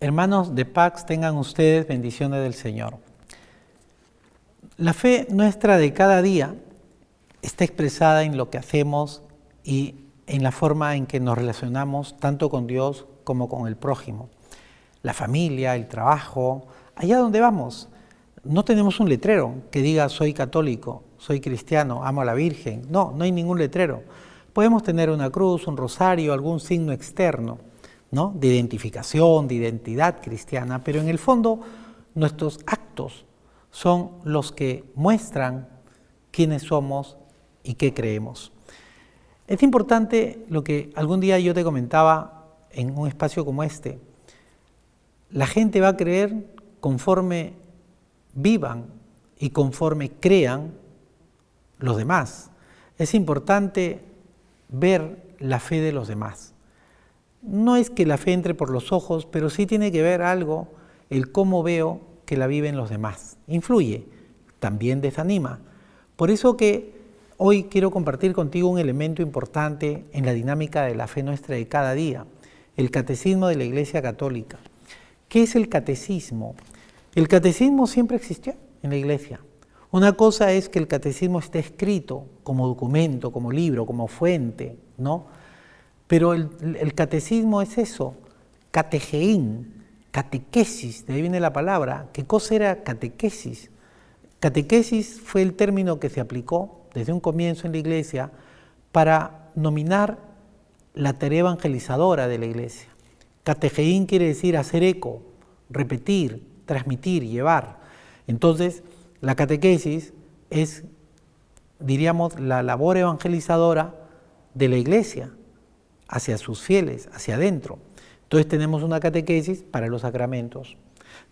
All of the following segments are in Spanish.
Hermanos de Pax, tengan ustedes bendiciones del Señor. La fe nuestra de cada día está expresada en lo que hacemos y en la forma en que nos relacionamos tanto con Dios como con el prójimo. La familia, el trabajo, allá donde vamos. No tenemos un letrero que diga soy católico, soy cristiano, amo a la Virgen. No hay ningún letrero. Podemos tener una cruz, un rosario, algún signo externo, ¿no?, de identificación, de identidad cristiana, pero en el fondo nuestros actos son los que muestran quiénes somos y qué creemos. Es importante lo que algún día yo te comentaba en un espacio como este. La gente va a creer conforme vivan y conforme crean los demás. Es importante ver la fe de los demás. No es que la fe entre por los ojos, pero sí tiene que ver algo, el cómo veo que la viven los demás. Influye, también desanima. Por eso que hoy quiero compartir contigo un elemento importante en la dinámica de la fe nuestra de cada día, el catecismo de la Iglesia Católica. ¿Qué es el catecismo? El catecismo siempre existió en la Iglesia. Una cosa es que el catecismo esté escrito como documento, como libro, como fuente, ¿no? Pero el catecismo es eso, categeín, catequesis, de ahí viene la palabra. ¿Qué cosa era catequesis? Catequesis fue el término que se aplicó desde un comienzo en la Iglesia para nominar la tarea evangelizadora de la Iglesia. Categeín quiere decir hacer eco, repetir, transmitir, llevar. Entonces, la catequesis es, diríamos, la labor evangelizadora de la Iglesia hacia sus fieles, hacia adentro. Entonces tenemos una catequesis para los sacramentos,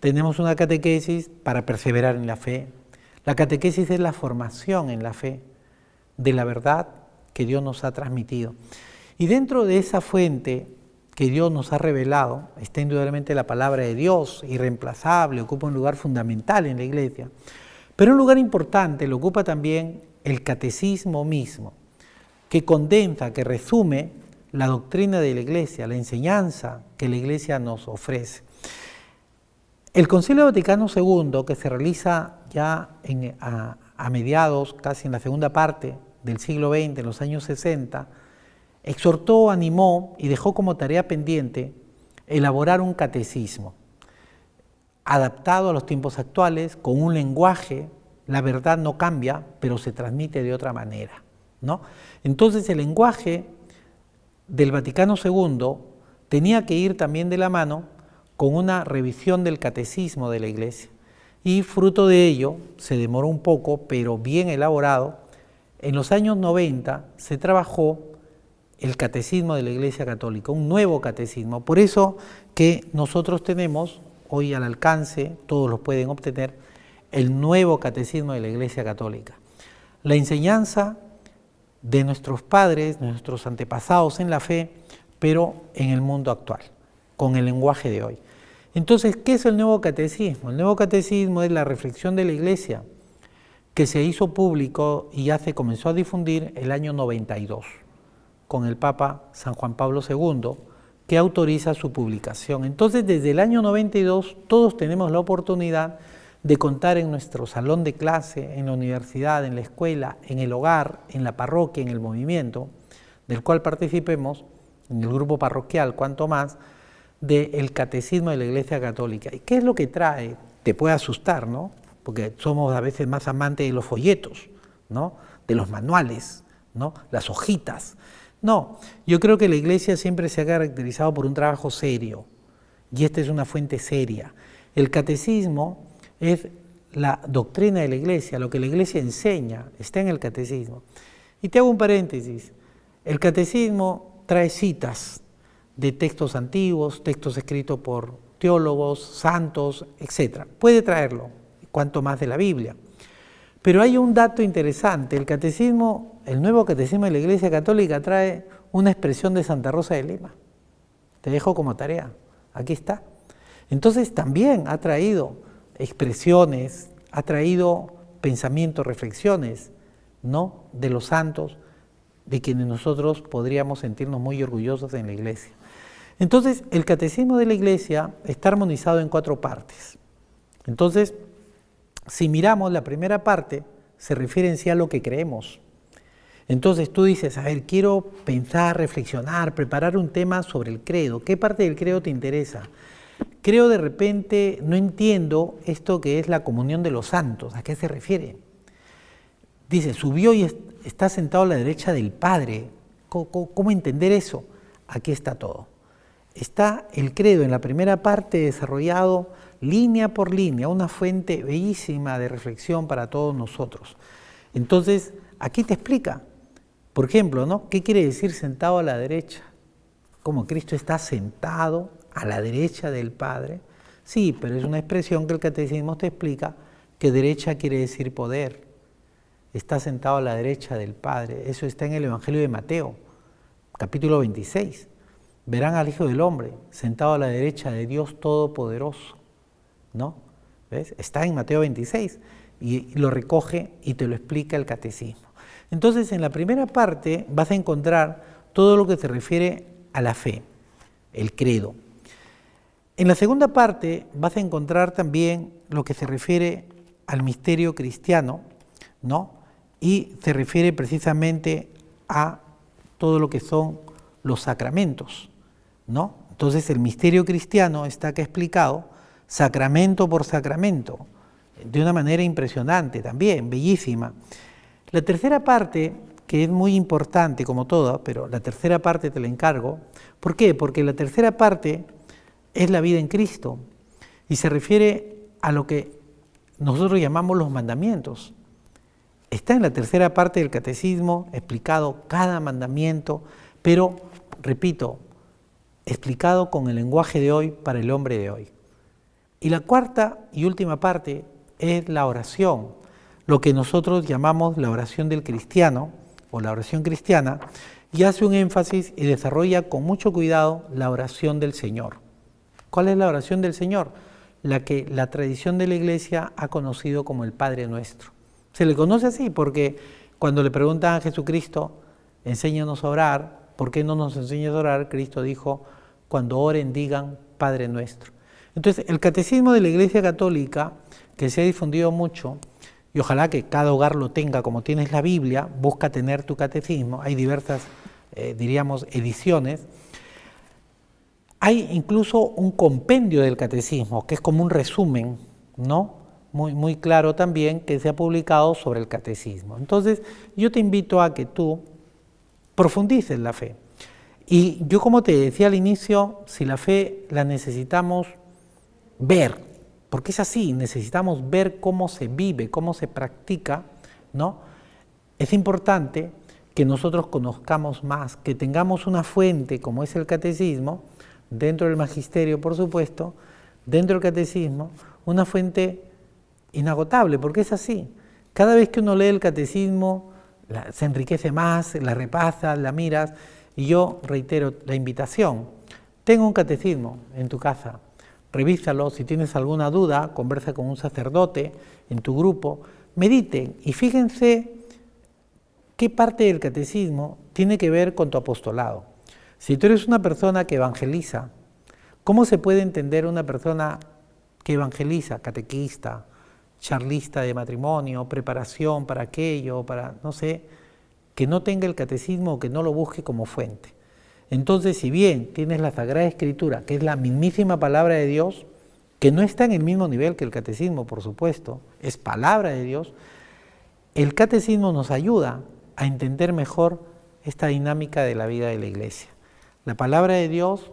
tenemos una catequesis para perseverar en la fe. La catequesis es la formación en la fe de la verdad que Dios nos ha transmitido. Y dentro de esa fuente que Dios nos ha revelado, está indudablemente la palabra de Dios, irreemplazable, ocupa un lugar fundamental en la Iglesia. Pero un lugar importante lo ocupa también el catecismo mismo, que condensa, que resume la doctrina de la Iglesia, la enseñanza que la Iglesia nos ofrece. El Concilio Vaticano II, que se realiza ya a mediados, casi en la segunda parte del siglo XX, en los años 60, exhortó, animó y dejó como tarea pendiente elaborar un catecismo adaptado a los tiempos actuales, con un lenguaje. La verdad no cambia, pero se transmite de otra manera, ¿no? Entonces el lenguaje del Vaticano II tenía que ir también de la mano con una revisión del catecismo de la Iglesia. Y fruto de ello, se demoró un poco, pero bien elaborado, en los años 90 se trabajó el catecismo de la Iglesia Católica, un nuevo catecismo. Por eso que nosotros tenemos hoy al alcance, todos lo pueden obtener, el nuevo catecismo de la Iglesia Católica. La enseñanza de nuestros padres, nuestros antepasados en la fe, pero en el mundo actual, con el lenguaje de hoy. Entonces, ¿qué es el nuevo catecismo? El nuevo catecismo es la reflexión de la Iglesia que se hizo público y ya se comenzó a difundir el año 92, con el Papa San Juan Pablo II, que autoriza su publicación. Entonces, desde el año 92, todos tenemos la oportunidad de contar en nuestro salón de clase, en la universidad, en la escuela, en el hogar, en la parroquia, en el movimiento, del cual participemos, en el grupo parroquial, cuanto más, del catecismo de la Iglesia Católica. ¿Y qué es lo que trae? Te puede asustar, ¿no? Porque somos a veces más amantes de los folletos, ¿no?, de los manuales, ¿no?, las hojitas. No, yo creo que la Iglesia siempre se ha caracterizado por un trabajo serio, y esta es una fuente seria. El catecismo es la doctrina de la Iglesia, lo que la Iglesia enseña, está en el catecismo. Y te hago un paréntesis, el catecismo trae citas de textos antiguos, textos escritos por teólogos, santos, etc. Puede traerlo, cuanto más de la Biblia. Pero hay un dato interesante, el catecismo, el nuevo catecismo de la Iglesia Católica trae una expresión de Santa Rosa de Lima. Te dejo como tarea, aquí está. Entonces también ha traído expresiones, ha traído pensamientos, reflexiones, ¿no?, de los santos, de quienes nosotros podríamos sentirnos muy orgullosos en la Iglesia. Entonces, el catecismo de la Iglesia está armonizado en 4 partes. Entonces, si miramos la primera parte, se refiere en sí a lo que creemos. Entonces tú dices, a ver, quiero pensar, reflexionar, preparar un tema sobre el credo. ¿Qué parte del credo te interesa? Creo de repente, no entiendo esto que es la comunión de los santos. ¿A qué se refiere? Dice, subió y está sentado a la derecha del Padre. ¿Cómo entender eso? Aquí está todo. Está el credo en la primera parte desarrollado línea por línea, una fuente bellísima de reflexión para todos nosotros. Entonces, aquí te explica, por ejemplo, ¿no? ¿Qué quiere decir sentado a la derecha? ¿Cómo Cristo está sentado a la derecha del Padre? Sí, pero es una expresión que el catecismo te explica que derecha quiere decir poder. Está sentado a la derecha del Padre. Eso está en el Evangelio de Mateo, capítulo 26. Verán al Hijo del Hombre sentado a la derecha de Dios Todopoderoso, ¿no? ¿Ves? Está en Mateo 26 y lo recoge y te lo explica el catecismo. Entonces, en la primera parte vas a encontrar todo lo que se refiere a la fe, el credo. En la segunda parte vas a encontrar también lo que se refiere al misterio cristiano, ¿no? Y se refiere precisamente a todo lo que son los sacramentos, ¿no? Entonces el misterio cristiano está acá explicado sacramento por sacramento, de una manera impresionante también, bellísima. La tercera parte, que es muy importante como toda, pero la tercera parte te la encargo. ¿Por qué? Porque la tercera parte es la vida en Cristo y se refiere a lo que nosotros llamamos los mandamientos. Está en la tercera parte del catecismo explicado cada mandamiento, pero, repito, explicado con el lenguaje de hoy para el hombre de hoy. Y la cuarta y última parte es la oración, lo que nosotros llamamos la oración del cristiano o la oración cristiana, y hace un énfasis y desarrolla con mucho cuidado la oración del Señor. ¿Cuál es la oración del Señor? La que la tradición de la Iglesia ha conocido como el Padre Nuestro. Se le conoce así porque cuando le preguntan a Jesucristo, enséñanos a orar, ¿por qué no nos enseñas a orar? Cristo dijo, cuando oren digan Padre Nuestro. Entonces, el catecismo de la Iglesia Católica, que se ha difundido mucho, y ojalá que cada hogar lo tenga, como tienes la Biblia, busca tener tu catecismo, hay diversas, diríamos, ediciones. Hay incluso un compendio del catecismo, que es como un resumen, ¿no? Muy claro también, que se ha publicado sobre el catecismo. Entonces, yo te invito a que tú profundices la fe. Y yo, como te decía al inicio, si la fe la necesitamos ver, porque es así, necesitamos ver cómo se vive, cómo se practica, ¿no? Es importante que nosotros conozcamos más, que tengamos una fuente como es el catecismo, dentro del magisterio, por supuesto, dentro del catecismo, una fuente inagotable, porque es así. Cada vez que uno lee el catecismo, se enriquece más, la repasas, la miras, y yo reitero la invitación. Tenga un catecismo en tu casa, revísalo, si tienes alguna duda, conversa con un sacerdote en tu grupo, mediten y fíjense qué parte del catecismo tiene que ver con tu apostolado. Si tú eres una persona que evangeliza, ¿cómo se puede entender una persona que evangeliza, catequista, charlista de matrimonio, preparación para aquello, para, no sé, que no tenga el catecismo o que no lo busque como fuente? Entonces, si bien tienes la Sagrada Escritura, que es la mismísima palabra de Dios, que no está en el mismo nivel que el catecismo, por supuesto, es palabra de Dios, el catecismo nos ayuda a entender mejor esta dinámica de la vida de la Iglesia. La palabra de Dios,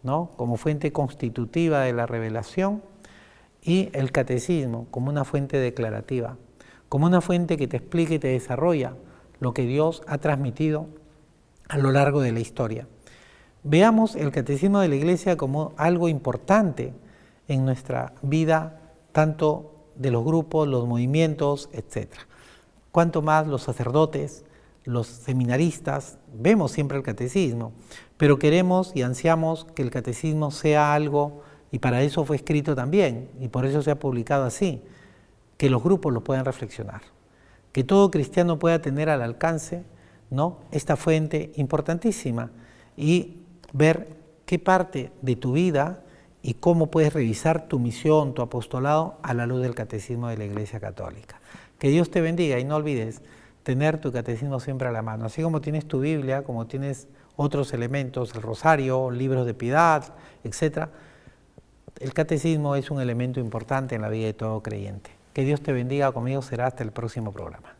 ¿no?, como fuente constitutiva de la revelación, y el catecismo como una fuente declarativa, como una fuente que te explica y te desarrolla lo que Dios ha transmitido a lo largo de la historia. Veamos el catecismo de la Iglesia como algo importante en nuestra vida, tanto de los grupos, los movimientos, etc. Cuanto más los sacerdotes, los seminaristas, vemos siempre el catecismo, pero queremos y ansiamos que el catecismo sea algo, y para eso fue escrito también, y por eso se ha publicado así, que los grupos lo puedan reflexionar, que todo cristiano pueda tener al alcance, ¿no?, esta fuente importantísima y ver qué parte de tu vida y cómo puedes revisar tu misión, tu apostolado a la luz del Catecismo de la Iglesia Católica. Que Dios te bendiga y no olvides tener tu catecismo siempre a la mano. Así como tienes tu Biblia, como tienes otros elementos, el rosario, libros de piedad, etc. El catecismo es un elemento importante en la vida de todo creyente. Que Dios te bendiga, conmigo será hasta el próximo programa.